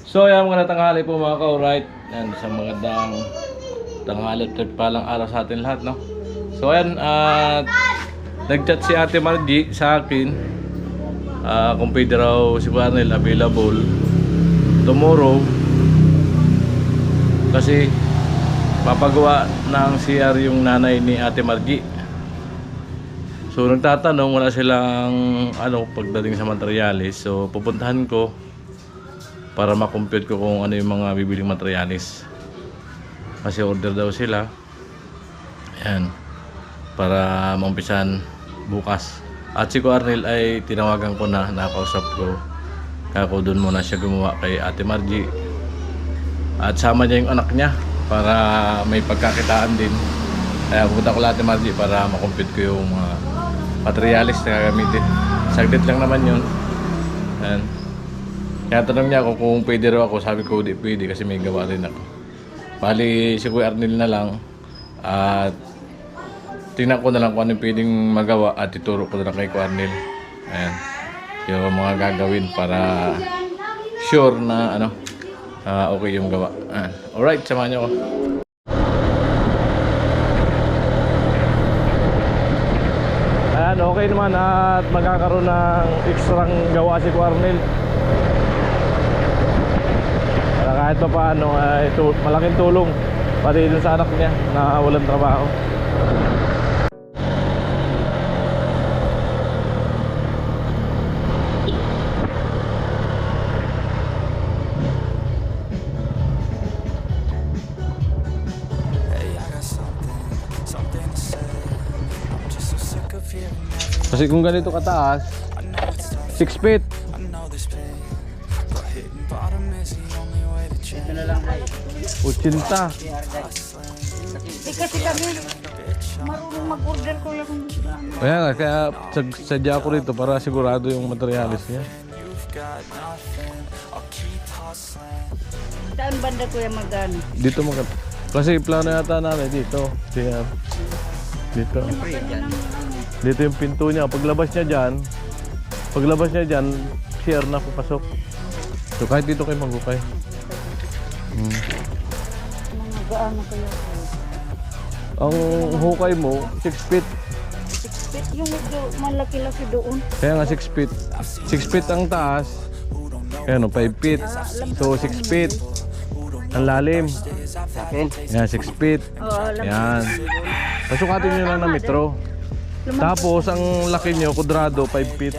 So ayan, mga tanghali po mga ka-alright. Yan, sa magandang tanghali at palang araw sa atin lahat, no? So ayan, nag-chat si Ate Margie sa akin kung pwede raw si Barnel available tomorrow kasi papagawa ng CR yung nanay ni Ate Margie. So nagtatanong, wala silang pagdating sa materialis. So pupuntahan ko para ma-compute ko kung ano yung mga bibiling materialis. Kasi order daw sila. Ayan. Para maumpisan bukas. At si Ko Arnel ay tinawagan ko na, nakausap ko. Kaya ko doon muna siya gumawa kay Ate Margie. At sama niya yung anak niya para may pagkakitaan din. Kaya pupunta ko lang Ate Margie para ma-compute ko yung mga materialis na gagamitin. Saglit lang naman yun. Ayan. Kaya tanong niya ako kung pwede raw ako. Sabi ko di pwede kasi may gawa rin ako. Bali si Kuya Arnel na lang. At tingnan ko na lang kung ano pwedeng magawa. At ituro ko na lang kay Kuya Arnel. Ayan. Yung mga gagawin para sure na okay yung gawa. Ayan. Alright, samahan niyo ako. Ayan, okay naman at magkakaroon ng ekstrang gawa si Kuya Arnel. Kahit pa paano ay malaking tulong pati dun sa anak niya na walang trabaho. Kasi kung ganito kataas 6 feet. Ito na lang ay 80. Kasi kami marunong mag-order ko lang. Kaya sadya ako rito para sigurado yung materialis niya. Saan banda kuya magano? Dito kasi plano yata namin dito. Dito. Dito yung pinto niya. Paglabas niya dyan, share na papasok. So kahit dito kayo maghukay. Mga gaano kayo? Ang hukay mo 6 feet. 6 feet yung medyo malaki-laki doon. Kaya nga 6 feet. 6 feet ang taas. Kaya 5 feet. So 6 feet. Ang lalim. akin. Yan, 6 feet. Yan. Pasukatin nyo lang na metro. Tapos ang laki nyo, kudrado, 5 feet.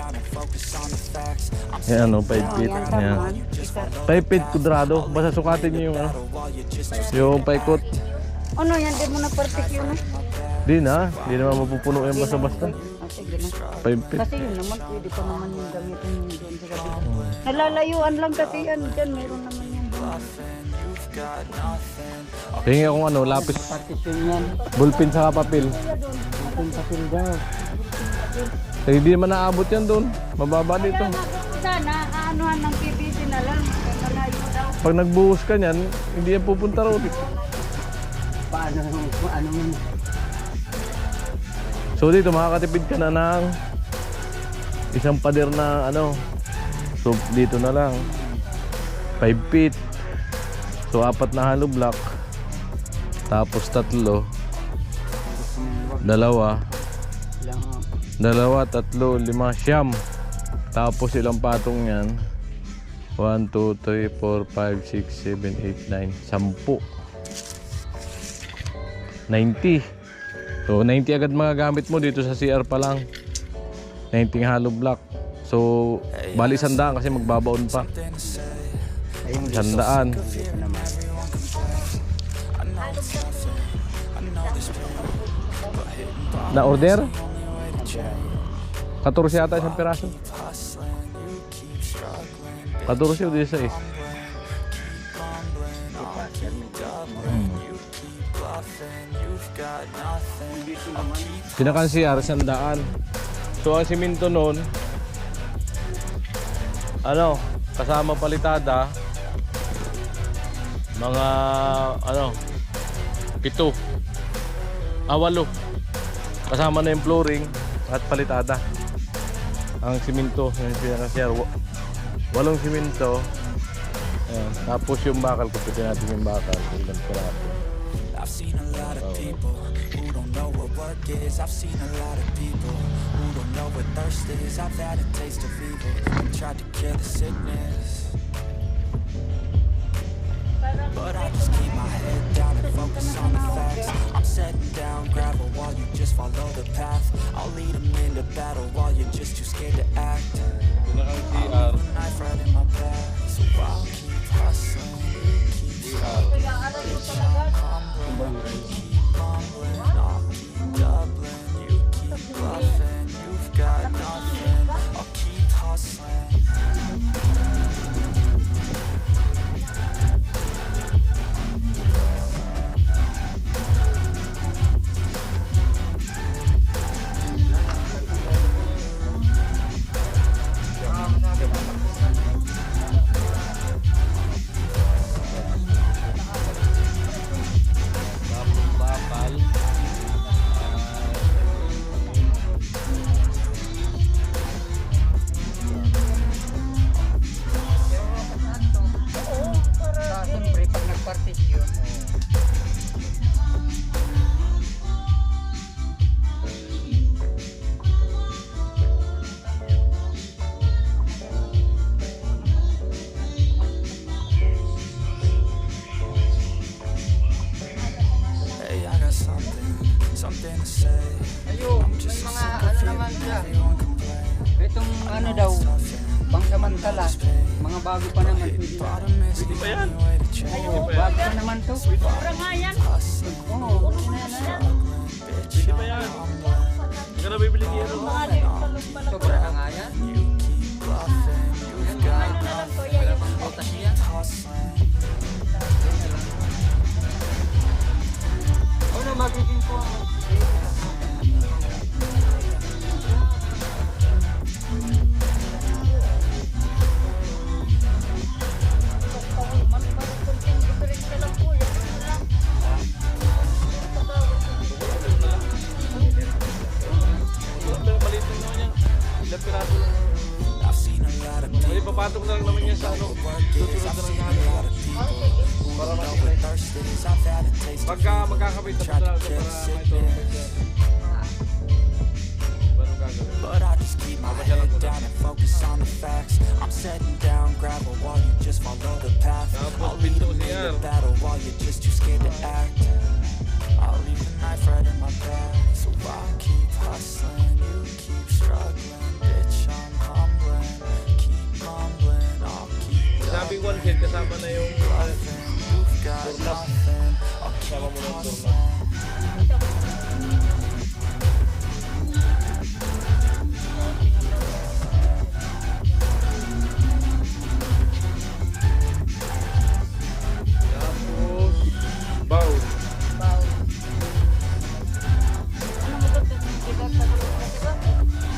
Yan 5 feet. Yan. 5 feet kudrado. Basta sukatin nyo yung paikot. Ano yan? Di mo na perfect yun eh? Di naman mapupuno yan basta-basta. Sige na. 5 feet. Kasi yun naman, pwede pa naman yung gamitin yung doon sa gabi. Nalalayuan lang kasi yan. Diyan, meron naman yung doon. Hingi akong lapis, Partition yan. ballpen sa papel. Ating papel daw. Hindi naman naabot yan doon. Mababa dito. Kaya nga, sana, aanuhan ng PVC na lang. Kaya malayo daw. Pag nagbuhos ka niyan, hindi yan pupunta raw. Paano man. So dito makakatipid ka na ng isang pader na So dito na lang 5 feet. So 4 na hollow block. Tapos 3, 2, 2, 3, 4, 5, 6. Tapos ilang patong yan? 1, 2, 3, 4, 5, 6, 7, 8, 9, 10. 90. So 90 agad magagamit mo dito sa CR pa lang. 90 hollow block. So bali 100 kasi magbabaon pa. 100. Na order? 14 yata isang piraso. 14 o 16. Pinakang CR 100. So ang siminto nun kasama palitada mga 7 8 kasama na yung flooring at palitada ang siminto. Yung pinaka CR 8 siminto Ayan. Tapos yung bakal, kupitin natin yung bakal. Ilang piraso. I've seen a lot of people who don't know what work is. I've seen a lot of people who don't know what thirst is. I've had a taste of evil and tried to kill the sickness, but I just keep my head down and focus on the facts. I'm setting down gravel while you just follow the path. I'll lead them into battle while you're just too scared to act. I'll leave a knife right in my back, so I'll keep hustling, you keep struggling, bitch, I'm humbling, keep mumbling, I'll keep doubling, you keep bluffing, you've got nothing, I'll keep hustling. Bakal. Siyempre, pag nag-partition, Hey, I got something to say. ayun, I'm may just so mga sick ano of naman hearing siya. everyone complain. Itong ano daw, pangsamantala, mga bago pa naman, pwede na. Bottom is the only way to change. Oo, bago pa naman to. Sobra nga yan. Hustling, Oo, okay na yan. bitch, Pwede pa yan. Hindi ka na bibili ng yero. Mga talong pala. Sobra na nga yan. you keep bluffing, you've got Alam ko yan yung Butas yan. hustling. Ano magiging ko ang konting diferensya lang po. Yan lang. Pero maliit lang naman yan. Ilang piraso lang. I've seen a lot of Pwede people papatong na lang naman yan sa ano. work is. Susunod I've na seen lang a yan. lot of people who don't know what thirst is. I've had a taste of Pagka evil magkakabit and na tried para to kill the may tulong sickness, Anong gagawin? but I just keep my head down and focus on the facts. I'm setting down gravel while you just follow the path. Tapos I'll lead pinto them siya. into battle while you're just too scared to act. I'll leave a knife right in my back, so I'll keep hustling, you keep struggling, bitch, I'm humbling, keep mumbling, I'll keep Sabi 1 kasama na yung bluffing, you've got nothing, I'll kasama keep mo ng turno. hustling. Tapos, bow. Ano mo doon? Kita sa diba?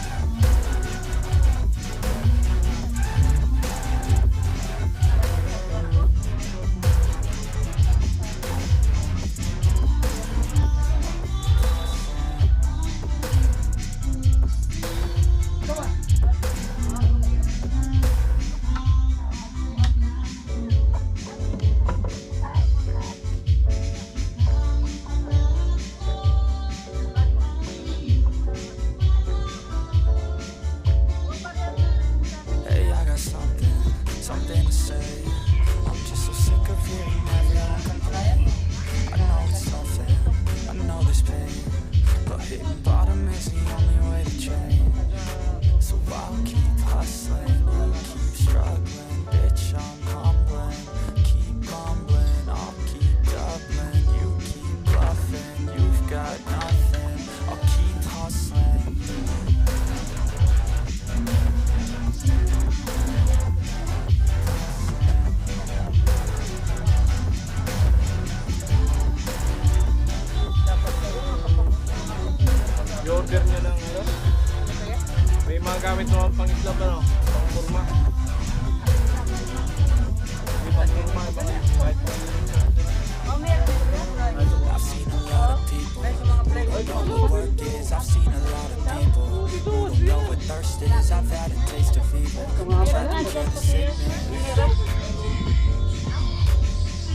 Hey, I got something to say. I'm just so sick of hearing everyone complain. I know it's nothing, I know there's pain, but hitting bottom is the only way to change. So I'll keep hustling, you keep struggling, bitch, I'm humbling, keep mumbling, I'll keep doubling, you keep bluffing, you've got nothing, I'll keep hustling. I-order nyo ng ano? May mga gamit naman pang islap ano? Pang kurma. May pang kurma. Kahit Oh, meron. I've seen a lot of people who don't know what work is. I've seen a lot of people who don't know what thirst is. I've had a taste of evil. Tried to kill the sickness,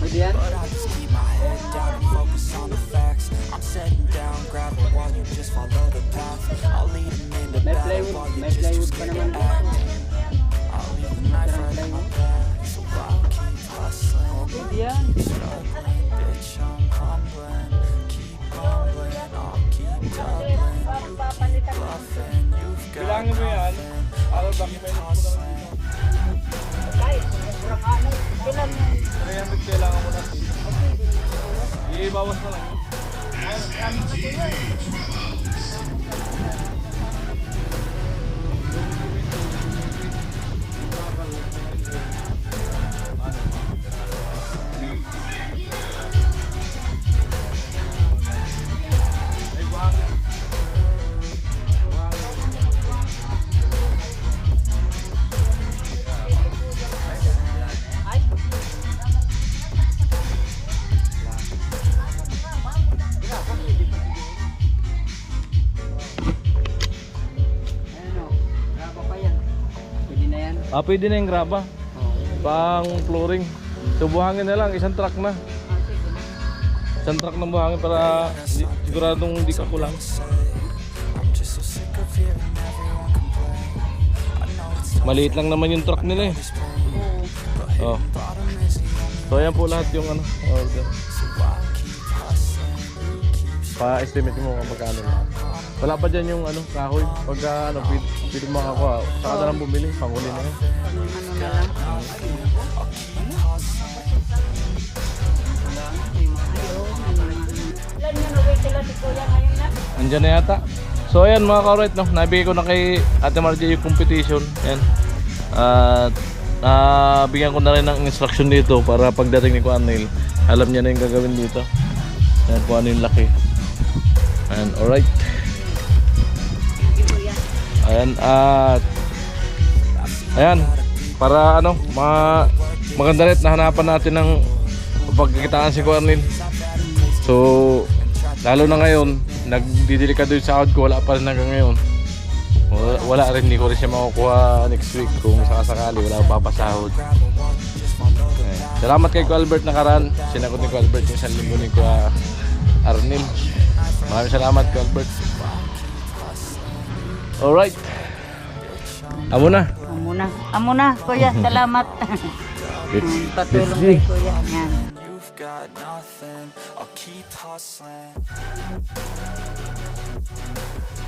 Pwede yan? But I just keep my head down and focus on the facts. I'm setting down gravel while you just follow the path. I'll lead them into May battle plywood, while you may just plywood choose pa to naman act. dito. I'll leave the knife right in my back. So I'll keep hustling. Pwede yan. Struggling, bitch, I'm humbling. Keep rumbling, I'll keep doubling. Bluffing, you've got nothing. I'll keep hustling. Kahit, sobrang ano, ilan yung 300 kailangan mo na. Ibawas na lang. Ayan o. Graba pa yan. Pwede na yan. Pwede na yung graba. Oo. Pang flooring. So buhangin na lang, isang truck na. Isang truck ng buhangin para siguradong hindi ka kulang. I'm just so sick of hearing everyone complain. I know it's Maliit lang naman yung truck nila eh. Oh. bottom is the only So ayan po lahat yung ano, order. so I keep hustling. Pa-estimate mo kung magkano na. Wala pa dyan yung ano, kahoy. Pagka ano, pwede makakuha. Saka na lang bumili, panghuli na yun. ano na lang. Ilan yung naway sila si Kuya ngayon na? Andyan na yata. So ayan mga ka-right, no? Nabigay ko na kay Ate Margie yung competition. Ayan. At bigyan ko na rin ng instruction dito para pagdating ni Kuya Neil, alam niya na yung gagawin dito. Ayan, kung ano yung laki. Ayan, alright. Ayan, at ayan, para ano, maganda rin nahanapan natin ng pagkikitaan si Kuya Neil. So, lalo na ngayon, nagdidelikado yung sahod ko, wala pa rin hanggang ngayon. Wala rin, hindi ko rin siya makukuha next week kung sakasakali, wala pa papasahod. Ayan. Salamat kay Kuya Albert Nakaran, sinagot ni Kuya Albert yung 1,000 ni Kuya Arnil. Maraming salamat Kuya Albert. Alright. Amo na. Amo na, Kuya, salamat. Patulong kay Kuya. Yan. you've got nothing. I'll keep hustling.